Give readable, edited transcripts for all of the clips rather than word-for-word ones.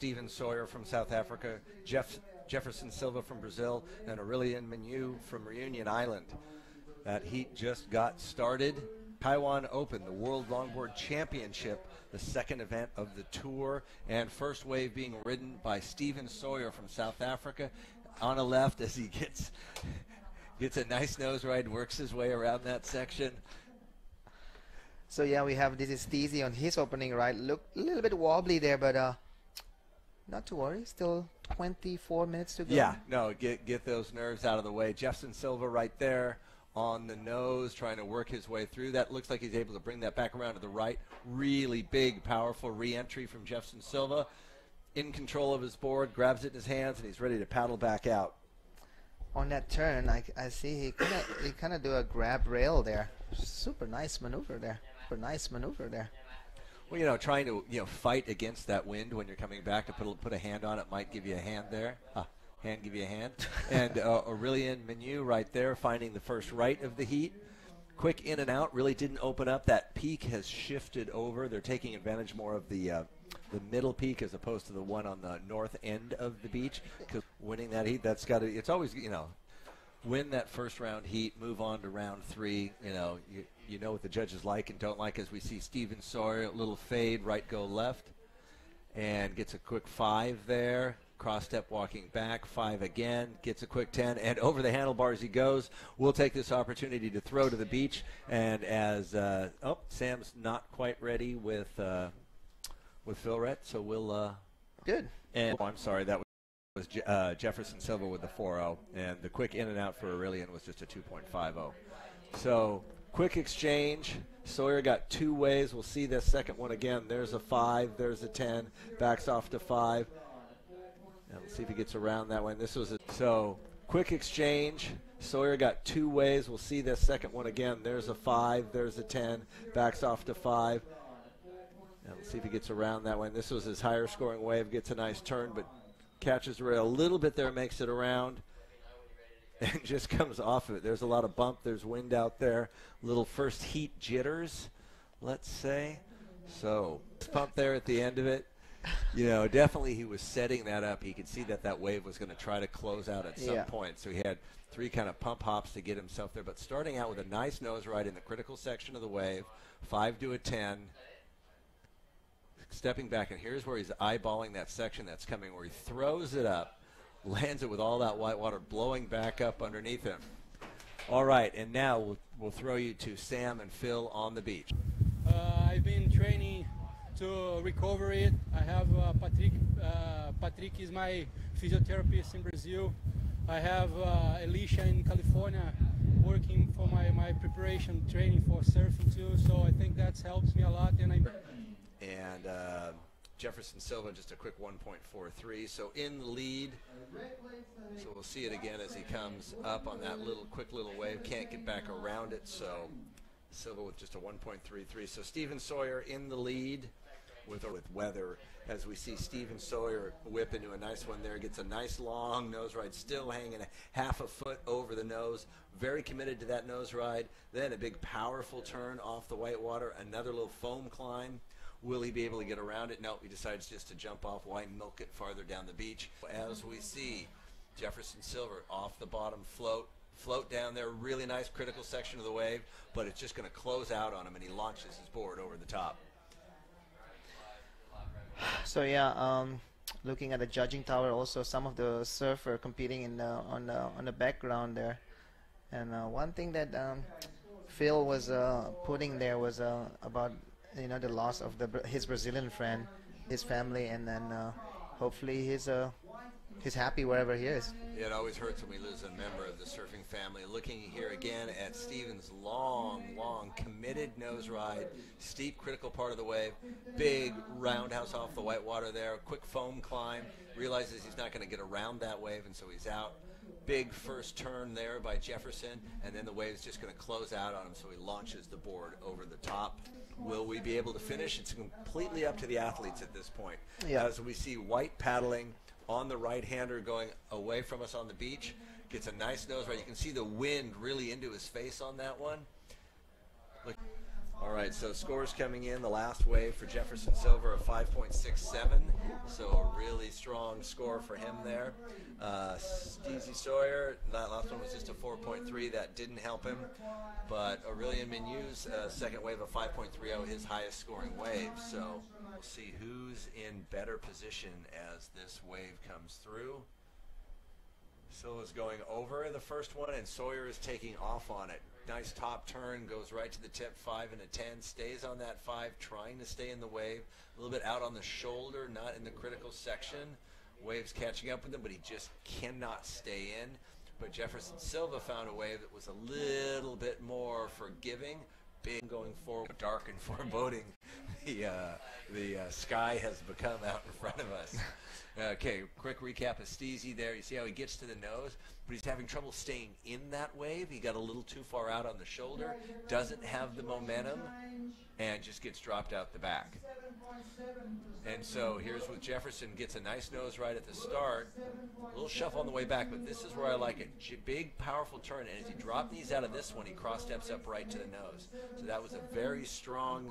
Steven Sawyer from South Africa, Jeferson Silva from Brazil, and Aurelien Maynieux from Reunion Island. That heat just got started. Taiwan Open, the World Longboard Championship, the second event of the tour, and first wave being ridden by Steven Sawyer from South Africa. On the left as he gets a nice nose ride, works his way around that section. So yeah, we have this is Steezy on his opening ride. Look a little bit wobbly there, but not to worry. Still 24 minutes to go. Yeah, no, get those nerves out of the way. Jeferson Silva right there on the nose, trying to work his way through. That looks like he's able to bring that back around to the right. Really big, powerful re-entry from Jeferson Silva. In control of his board, grabs it in his hands, and he's ready to paddle back out. On that turn, I see he kind of do a grab rail there. Super nice maneuver there. Super nice maneuver there. Well, you know, trying to fight against that wind when you're coming back to put a hand on it might give you a hand there. Hand give you a hand. And Aurelien Maynieux right there finding the first right of the heat. Quick in and out, really didn't open up. That peak has shifted over. They're taking advantage more of the middle peak as opposed to the one on the north end of the beach. Because winning that heat, that's got to, it's always, win that first round heat, move on to round three. You know what the judges like and don't like, as we see Steven Sawyer, a little fade, right go left, and gets a quick 5 there. Cross step walking back, 5 again, gets a quick 10, and over the handlebars he goes. We'll take this opportunity to throw to the beach, and as Sam's not quite ready with Phil Rett, so we'll good. And I'm sorry, that was Jeferson Silva with the 4.0, and the quick in and out for Aurelien was just a 2.50. So quick exchange. Sawyer got 2 waves. We'll see this second one again. There's a 5, there's a 10, backs off to 5. And let's see if he gets around that one. This was so quick exchange. Sawyer got 2 waves. We'll see this second one again. There's a 5, there's a 10, backs off to 5. And let's see if he gets around that one. This was his higher scoring wave. Gets a nice turn, but catches the rail a little bit there, makes it around, and just comes off of it. There's a lot of bump. There's wind out there. Little first heat jitters, let's say. So pump there at the end of it. Definitely he was setting that up. He could see that wave was going to try to close out at some point. So he had 3 kind of pump hops to get himself there. But starting out with a nice nose ride in the critical section of the wave, 5 to a 10. Stepping back, and here's where he's eyeballing that section that's coming, where he throws it up, lands it with all that white water blowing back up underneath him. All right, and now we'll throw you to Sam and Phil on the beach. I've been training to recover it. I have Patrick is my physiotherapist in Brazil. I have Alicia in California working for my preparation training for surfing too, so I think that helps me a lot. And Jeferson Silva just a quick 1.43, so in the lead. So we'll see it again as he comes up on that quick little wave. Can't get back around it, so Silva with just a 1.33. So Steven Sawyer in the lead with weather, as we see Steven Sawyer whip into a nice one there. Gets a nice long nose ride, still hanging a half a foot over the nose. Very committed to that nose ride. Then a big powerful turn off the white water, another little foam climb. Will he be able to get around it? No, he decides just to jump off. Why milk it farther down the beach? As we see Jeferson Silva off the bottom float down there. Really nice critical section of the wave, but it's just going to close out on him, and he launches his board over the top. So yeah, looking at the judging tower, also some of the surfer competing in on the background there, and one thing that Phil was putting there was about the loss of his Brazilian friend, his family, and then hopefully he's happy wherever he is. It always hurts when we lose a member of the surfing family. Looking here again at Steven's long, committed nose ride, steep critical part of the wave, big roundhouse off the white water there, quick foam climb, realizes he's not going to get around that wave, and so he's out. Big first turn there by Jeferson, and then the wave's just going to close out on him, so he launches the board over the top. Will we be able to finish? It's completely up to the athletes at this point. Yeah. As we see White paddling on the right-hander going away from us on the beach, gets a nice nose ride. You can see the wind really into his face on that one. Look, All right, so scores coming in. The last wave for Jeferson Silva, a 5.67, so a really strong score for him there. Sawyer, that last one was just a 4.3. That didn't help him. But Aurelien Maynieux's second wave of 5.30, his highest scoring wave. So we'll see who's in better position as this wave comes through. Silva's going over the first one, and Sawyer is taking off on it. Nice top turn, goes right to the tip, 5 and a 10, stays on that 5, trying to stay in the wave. A little bit out on the shoulder, not in the critical section. Wave's catching up with him, but he just cannot stay in. But Jeferson Silva found a wave that was a little bit more forgiving. Big going forward, dark and foreboding. The sky has become out in front of us. Okay, quick recap of Steezy there. You see how he gets to the nose, but he's having trouble staying in that wave. He got a little too far out on the shoulder, doesn't have the momentum, and just gets dropped out the back. And so here's with Jeferson, gets a nice nose right at the start, a little shuffle on the way back, but this is where I like it. Big, powerful turn, and as he dropped these out of this one, he cross steps up right to the nose. So that was a very strong,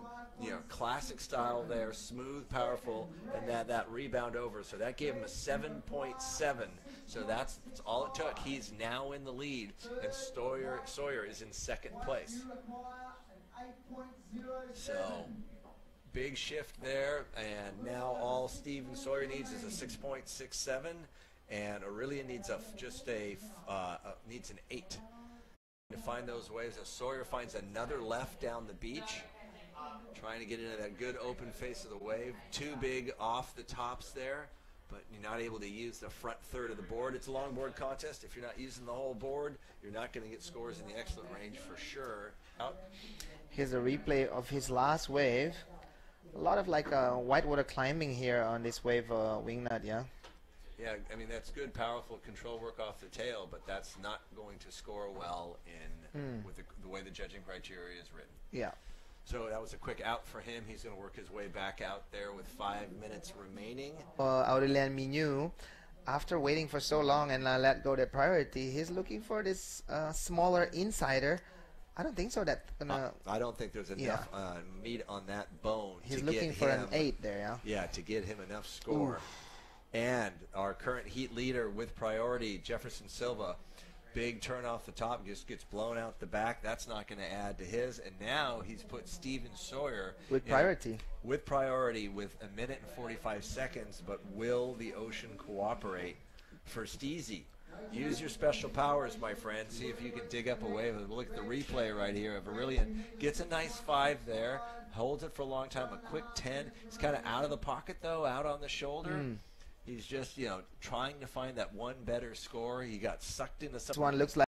classic style there, smooth, powerful, and that rebound over. So that gave him a 7.7. So that's all it took. He's now in the lead, and Sawyer is in second place. So big shift there, and now all Steven Sawyer needs is a 6.67, and Aurelien needs needs an 8 to find those waves. As Sawyer finds another left down the beach, trying to get into that good open face of the wave. Too big off the tops there, but you're not able to use the front third of the board. It's a longboard contest. If you're not using the whole board, you're not going to get scores in the excellent range for sure. Here's a replay of his last wave. A lot of whitewater climbing here on this wave wingnut, yeah? Yeah, I mean, that's good, powerful control work off the tail, but that's not going to score well with the way the judging criteria is written. Yeah. So that was a quick out for him. He's going to work his way back out there with 5 minutes remaining. Aurelien Maynieux, after waiting for so long and let go the priority, he's looking for this smaller insider. I don't think so. I don't think there's enough meat on that bone. He's looking for an 8 there, yeah? Yeah, to get him enough score. Oof. And our current heat leader with priority, Jeferson Silva, big turn off the top, just gets blown out the back. That's not going to add to his. And now he's put Steven Sawyer with priority. With priority with 1 minute and 45 seconds, but will the ocean cooperate for Steezy? Use your special powers, my friend. See if you can dig up a wave. Look at the replay right here of Aurelien. Gets a nice 5 there. Holds it for a long time. A quick 10. He's kind of out of the pocket, though, out on the shoulder. He's just, trying to find that one better score. He got sucked into something. This one looks like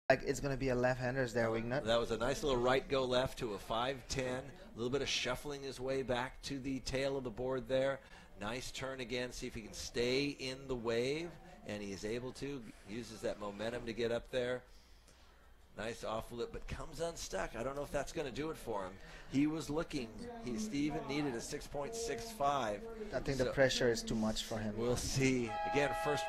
it's going to be a left-handers there, wingnut. That was a nice little right go left to a 5-10. A little bit of shuffling his way back to the tail of the board there. Nice turn again. See if he can stay in the wave. And he is able to, uses that momentum to get up there. Nice off lip, but comes unstuck. I don't know if that's going to do it for him. He was looking. Steven needed a 6.65. I think the pressure is too much for him. We'll see. Again, first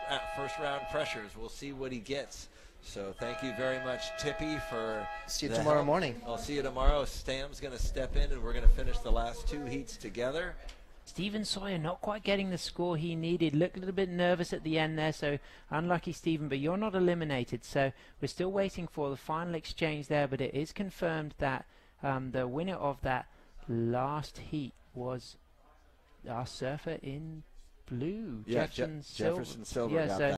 round pressures. We'll see what he gets. So thank you very much, Tippy, for see you tomorrow morning. I'll see you tomorrow. Stam's going to step in, and we're going to finish the last 2 heats together. Steven Sawyer not quite getting the score he needed. Looked a little bit nervous at the end there, so unlucky Steven, but you're not eliminated. So we're still waiting for the final exchange there, but it is confirmed that the winner of that last heat was our surfer in blue, yeah, Jeferson Silva. Jeferson Silva. Yeah, so